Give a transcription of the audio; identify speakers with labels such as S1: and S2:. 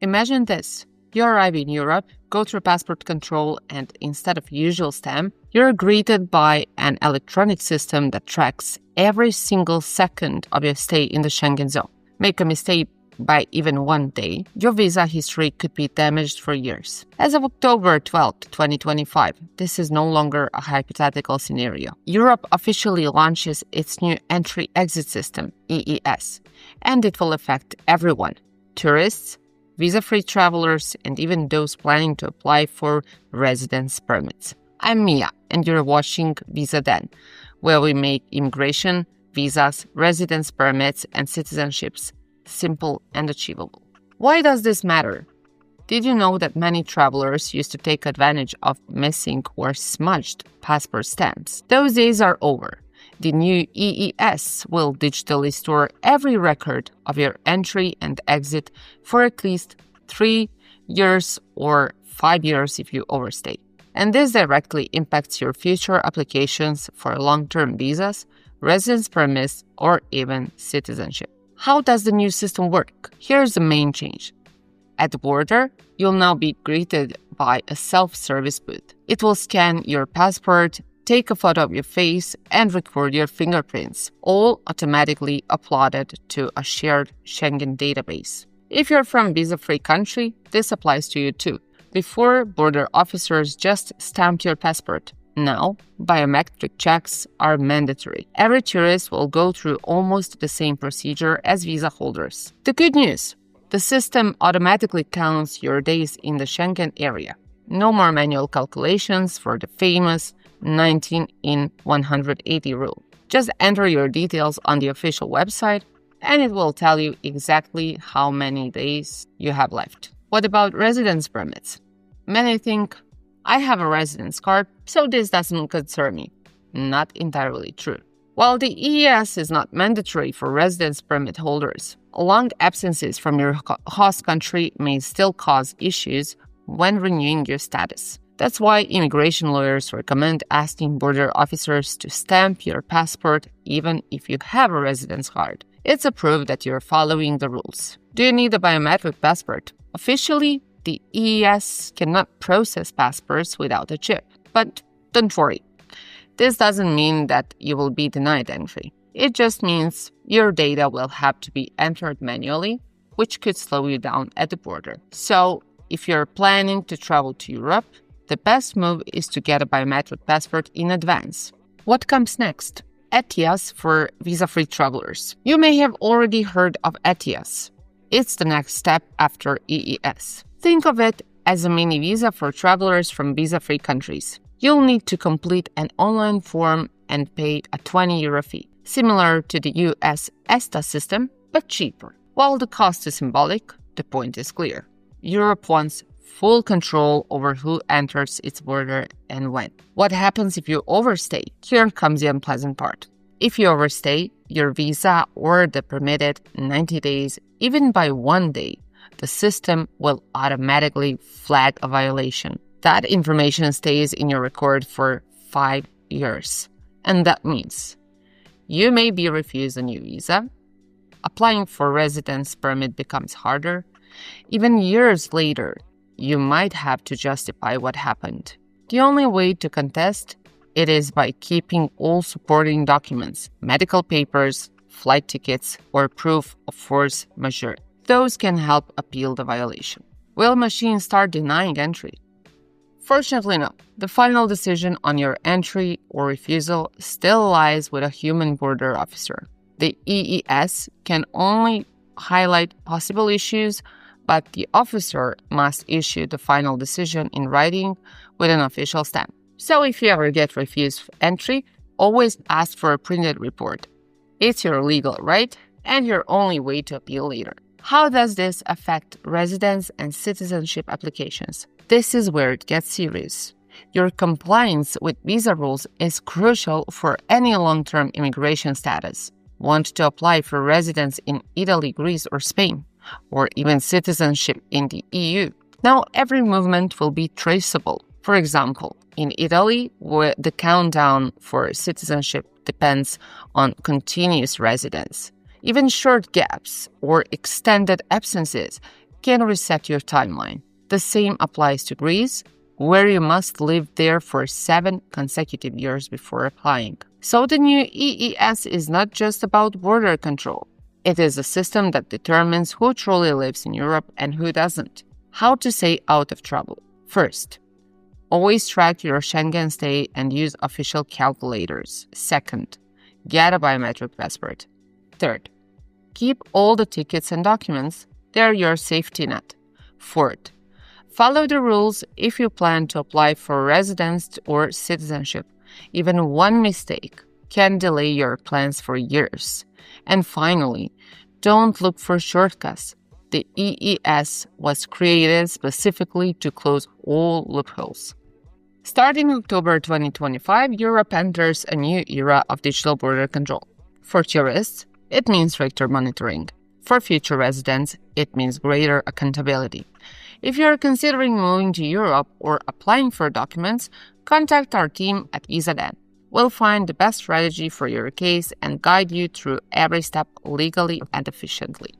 S1: Imagine this. You arrive in Europe, go through passport control, and instead of usual stamp, you're greeted by an electronic system that tracks every single second of your stay in the Schengen zone. Make a mistake by even 1 day, your visa history could be damaged for years. As of October 12, 2025, this is no longer a hypothetical scenario. Europe officially launches its new entry-exit system, EES, and it will affect everyone: tourists, visa-free travelers, and even those planning to apply for residence permits. I'm Mia, and you're watching Visa.The, where we make immigration, visas, residence permits, and citizenships simple and achievable. Why does this matter? Did you know that many travelers used to take advantage of missing or smudged passport stamps? Those days are over. The new EES will digitally store every record of your entry and exit for at least 3 years or 5 years if you overstay. And this directly impacts your future applications for long-term visas, residence permits, or even citizenship. How does the new system work? Here's the main change. At the border, you'll now be greeted by a self-service booth. It will scan your passport, take a photo of your face, and record your fingerprints, all automatically uploaded to a shared Schengen database. If you're from a visa-free country, this applies to you too. Before, border officers just stamped your passport. Now, biometric checks are mandatory. Every tourist will go through almost the same procedure as visa holders. The good news: the system automatically counts your days in the Schengen area. No more manual calculations for the famous 19 in 180 rule. Just enter your details on the official website, and it will tell you exactly how many days you have left. What about residence permits? Many think, I have a residence card, so this doesn't concern me. Not entirely true. While the EES is not mandatory for residence permit holders, long absences from your host country may still cause issues when renewing your status. That's why immigration lawyers recommend asking border officers to stamp your passport even if you have a residence card. It's a proof that you're following the rules. Do you need a biometric passport? Officially, the EES cannot process passports without a chip. But don't worry. This doesn't mean that you will be denied entry. It just means your data will have to be entered manually, which could slow you down at the border. So, if you're planning to travel to Europe, the best move is to get a biometric passport in advance. What comes next? ETIAS for visa-free travelers. You may have already heard of ETIAS. It's the next step after EES. Think of it as a mini visa for travelers from visa-free countries. You'll need to complete an online form and pay a €20 fee, similar to the US ESTA system, but cheaper. While the cost is symbolic, the point is clear. Europe wants full control over who enters its border and when. What happens if you overstay? Here comes the unpleasant part. If you overstay your visa or the permitted 90 days, even by 1 day, the system will automatically flag a violation. That information stays in your record for 5 years. And that means you may be refused a new visa, applying for residence permit becomes harder, even years later, you might have to justify what happened. The only way to contest it is by keeping all supporting documents, medical papers, flight tickets, or proof of force majeure. Those can help appeal the violation. Will machines start denying entry? Fortunately, no. The final decision on your entry or refusal still lies with a human border officer. The EES can only highlight possible issues, but the officer must issue the final decision in writing with an official stamp. So if you ever get refused entry, always ask for a printed report. It's your legal right and your only way to appeal later. How does this affect residence and citizenship applications? This is where it gets serious. Your compliance with visa rules is crucial for any long-term immigration status. Want to apply for residence in Italy, Greece, or Spain, or even citizenship in the EU? Now every movement will be traceable. For example, in Italy, where the countdown for citizenship depends on continuous residence. Even short gaps or extended absences can reset your timeline. The same applies to Greece, where you must live there for 7 consecutive years before applying. So the new EES is not just about border control. It is a system that determines who truly lives in Europe and who doesn't. How to stay out of trouble. First, always track your Schengen stay and use official calculators. Second, get a biometric passport. Third, keep all the tickets and documents. They're your safety net. Fourth, follow the rules if you plan to apply for residence or citizenship. Even one mistake can delay your plans for years. And finally, don't look for shortcuts. The EES was created specifically to close all loopholes. Starting October 2025, Europe enters a new era of digital border control. For tourists, it means stricter monitoring. For future residents, it means greater accountability. If you are considering moving to Europe or applying for documents, contact our team at EES.The. We'll find the best strategy for your case and guide you through every step legally and efficiently.